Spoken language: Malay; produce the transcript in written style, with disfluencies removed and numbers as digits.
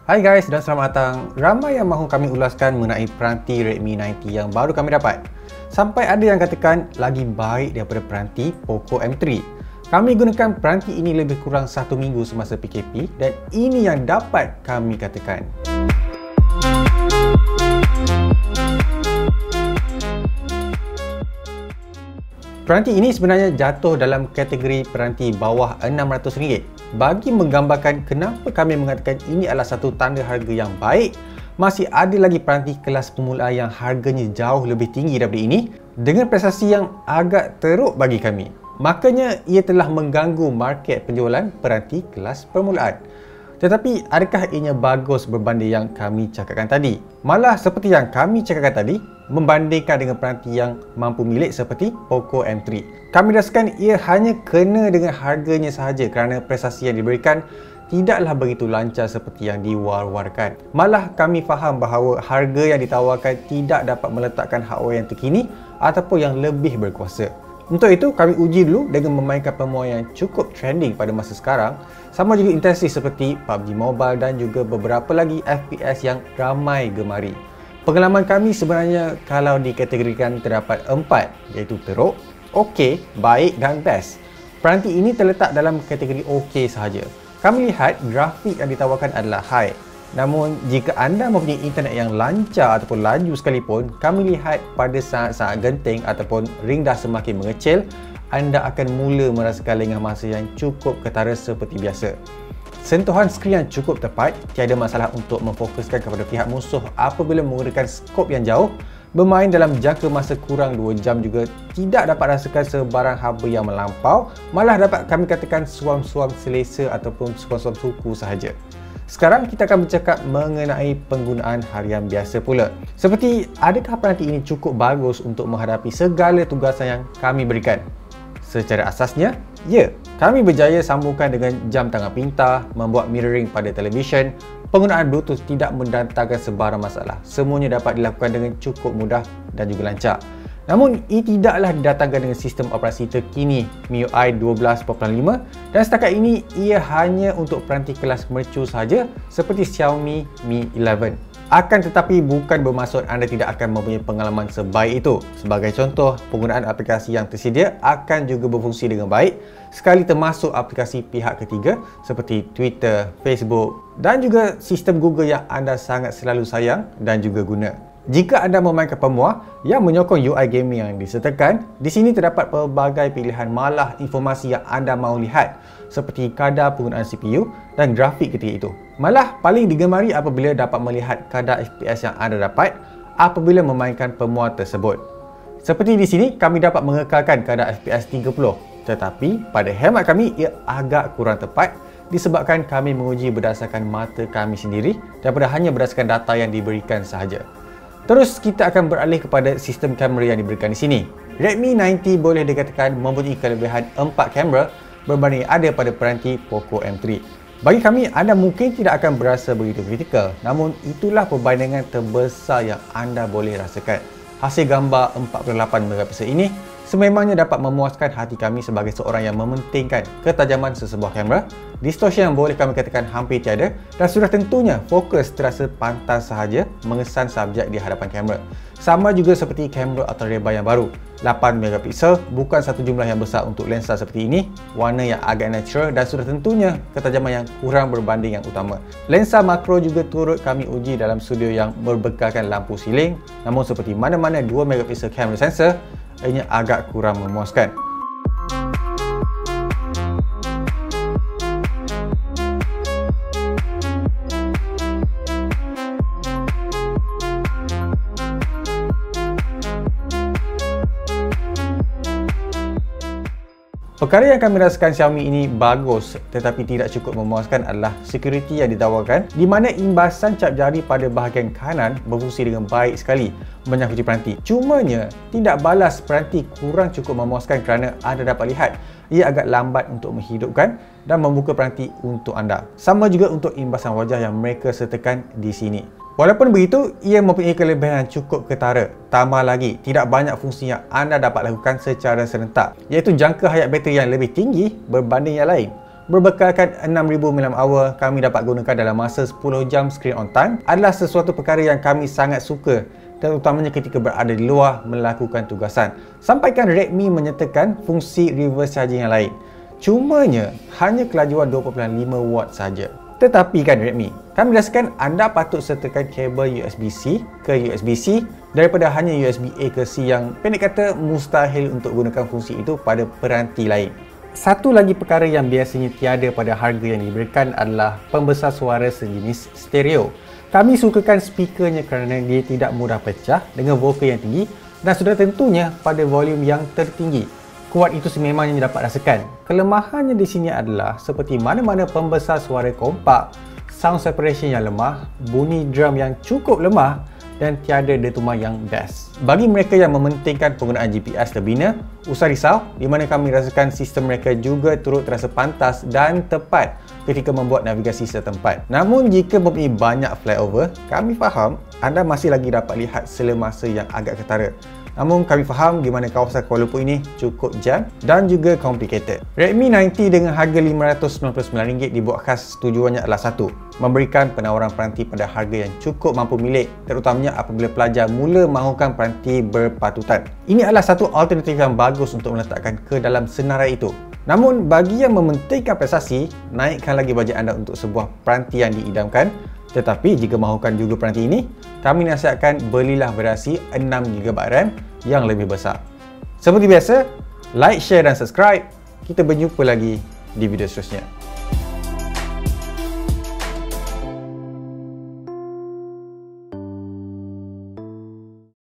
Hai guys dan selamat datang. Ramai yang mahu kami ulaskan mengenai peranti Redmi 90 yang baru kami dapat. Sampai ada yang katakan lagi baik daripada peranti Poco M3. Kami gunakan peranti ini lebih kurang 1 minggu semasa PKP dan ini yang dapat kami katakan. Peranti ini sebenarnya jatuh dalam kategori peranti bawah RM600. Bagi menggambarkan kenapa kami mengatakan ini adalah satu tanda harga yang baik, masih ada lagi peranti kelas pemula yang harganya jauh lebih tinggi daripada ini dengan prestasi yang agak teruk bagi kami. Makanya ia telah mengganggu market penjualan peranti kelas permulaan. Tetapi adakah ianya bagus berbanding yang kami cakapkan tadi? Malah seperti yang kami cakapkan tadi, membandingkan dengan peranti yang mampu milik seperti Poco M3. Kami rasakan ia hanya kena dengan harganya sahaja kerana prestasi yang diberikan tidaklah begitu lancar seperti yang diwar-warkan. Malah kami faham bahawa harga yang ditawarkan tidak dapat meletakkan hardware yang terkini ataupun yang lebih berkuasa. Untuk itu, kami uji dulu dengan memainkan pemuan yang cukup trending pada masa sekarang, sama juga intensif seperti PUBG Mobile dan juga beberapa lagi FPS yang ramai gemari. Pengalaman kami sebenarnya kalau dikategorikan terdapat 4, iaitu teruk, okey, baik dan best. Peranti ini terletak dalam kategori okey sahaja. Kami lihat grafik yang ditawarkan adalah high. Namun, jika anda mempunyai internet yang lancar ataupun laju sekalipun, kami lihat pada saat-saat genting ataupun ring dah semakin mengecil, anda akan mula merasakan lengah masa yang cukup ketara seperti biasa. Sentuhan skrin yang cukup tepat, tiada masalah untuk memfokuskan kepada pihak musuh apabila menggunakan skop yang jauh. Bermain dalam jangka masa kurang 2 jam juga tidak dapat rasakan sebarang haba yang melampau, malah dapat kami katakan suam-suam selesa ataupun suam-suam suku sahaja. Sekarang kita akan bercakap mengenai penggunaan harian biasa pula. Seperti adakah peranti ini cukup bagus untuk menghadapi segala tugasan yang kami berikan? Secara asasnya, ya. Kami berjaya sambungkan dengan jam tangan pintar, membuat mirroring pada televisyen. Penggunaan Bluetooth tidak mendatangkan sebarang masalah. Semuanya dapat dilakukan dengan cukup mudah dan juga lancar. Namun, ia tidaklah didatangkan dengan sistem operasi terkini MIUI 12.5 dan setakat ini ia hanya untuk peranti kelas mercu sahaja seperti Xiaomi Mi 11. Akan tetapi bukan bermaksud anda tidak akan mempunyai pengalaman sebaik itu. Sebagai contoh, penggunaan aplikasi yang tersedia akan juga berfungsi dengan baik sekali termasuk aplikasi pihak ketiga seperti Twitter, Facebook dan juga sistem Google yang anda sangat selalu sayang dan juga guna. Jika anda memainkan pemuah yang menyokong UI gaming yang disertakan, di sini terdapat pelbagai pilihan malah informasi yang anda mahu lihat seperti kadar penggunaan CPU dan grafik ketika itu. Malah paling digemari apabila dapat melihat kadar FPS yang anda dapat apabila memainkan pemuah tersebut. Seperti di sini kami dapat mengekalkan kadar FPS 30, tetapi pada hemat kami ia agak kurang tepat disebabkan kami menguji berdasarkan mata kami sendiri daripada hanya berdasarkan data yang diberikan sahaja. Terus kita akan beralih kepada sistem kamera yang diberikan di sini. Redmi 90 boleh dikatakan mempunyai kelebihan 4 kamera berbanding ada pada peranti Poco M3. Bagi kami, anda mungkin tidak akan berasa begitu kritikal, namun itulah perbandingan terbesar yang anda boleh rasakan. Hasil gambar 48MP ini sememangnya dapat memuaskan hati kami sebagai seorang yang mementingkan ketajaman sesebuah kamera. Distortion yang boleh kami katakan hampir tiada dan sudah tentunya fokus terasa pantas sahaja mengesan subjek di hadapan kamera. Sama juga seperti kamera ultra-wide yang baru. 8MP bukan satu jumlah yang besar untuk lensa seperti ini, warna yang agak natural dan sudah tentunya ketajaman yang kurang berbanding yang utama. Lensa makro juga turut kami uji dalam studio yang berbekalkan lampu siling, namun seperti mana-mana 2MP kamera sensor, ianya agak kurang memuaskan. Perkara yang kami rasakan Xiaomi ini bagus tetapi tidak cukup memuaskan adalah security yang ditawarkan, di mana imbasan cap jari pada bahagian kanan berfungsi dengan baik sekali menyangkuti peranti. Cumanya, tidak balas peranti kurang cukup memuaskan kerana anda dapat lihat ia agak lambat untuk menghidupkan dan membuka peranti untuk anda. Sama juga untuk imbasan wajah yang mereka sertakan di sini. Walaupun begitu, ia mempunyai kelebihan yang cukup ketara. Tambah lagi, tidak banyak fungsi yang anda dapat lakukan secara serentak, iaitu jangka hayat bateri yang lebih tinggi berbanding yang lain. berbekalkan 6000 mAh kami dapat gunakan dalam masa 10 jam screen on time adalah sesuatu perkara yang kami sangat suka, terutamanya ketika berada di luar melakukan tugasan. Sampaikan Redmi menyertakan fungsi reverse charging yang lain. Cumanya hanya kelajuan 2.5 watt saja. Tetapi kan Redmi, kami rasakan anda patut sertakan kabel USB-C ke USB-C daripada hanya USB-A ke C yang pendek kata mustahil untuk gunakan fungsi itu pada peranti lain. Satu lagi perkara yang biasanya tiada pada harga yang diberikan adalah pembesar suara sejenis stereo. Kami sukakan speakernya kerana dia tidak mudah pecah dengan vokal yang tinggi dan sudah tentunya pada volume yang tertinggi. Kuat itu sememangnya dapat rasakan. Kelemahannya di sini adalah seperti mana-mana pembesar suara kompak, sound separation yang lemah, bunyi drum yang cukup lemah dan tiada dentuman yang best. Bagi mereka yang mementingkan penggunaan GPS terbina, usah risau di mana kami rasakan sistem mereka juga turut terasa pantas dan tepat ketika membuat navigasi setempat. Namun jika mempunyai banyak flyover, kami faham anda masih lagi dapat lihat sela masa yang agak ketara. Namun kami faham di mana kawasan Kuala Lumpur ini cukup jam dan juga complicated. Redmi 90 dengan harga RM599 dibuat khas tujuannya adalah satu, memberikan penawaran peranti pada harga yang cukup mampu milik, terutamanya apabila pelajar mula mahukan peranti berpatutan. Ini adalah satu alternatif yang bagus untuk meletakkan ke dalam senarai itu. Namun bagi yang mementingkan prestasi, naikkan lagi bajet anda untuk sebuah peranti yang diidamkan. Tetapi jika mahukan juga peranti ini, kami nasihatkan belilah versi 6GB RAM yang lebih besar. Seperti biasa, like, share dan subscribe. Kita berjumpa lagi di video seterusnya.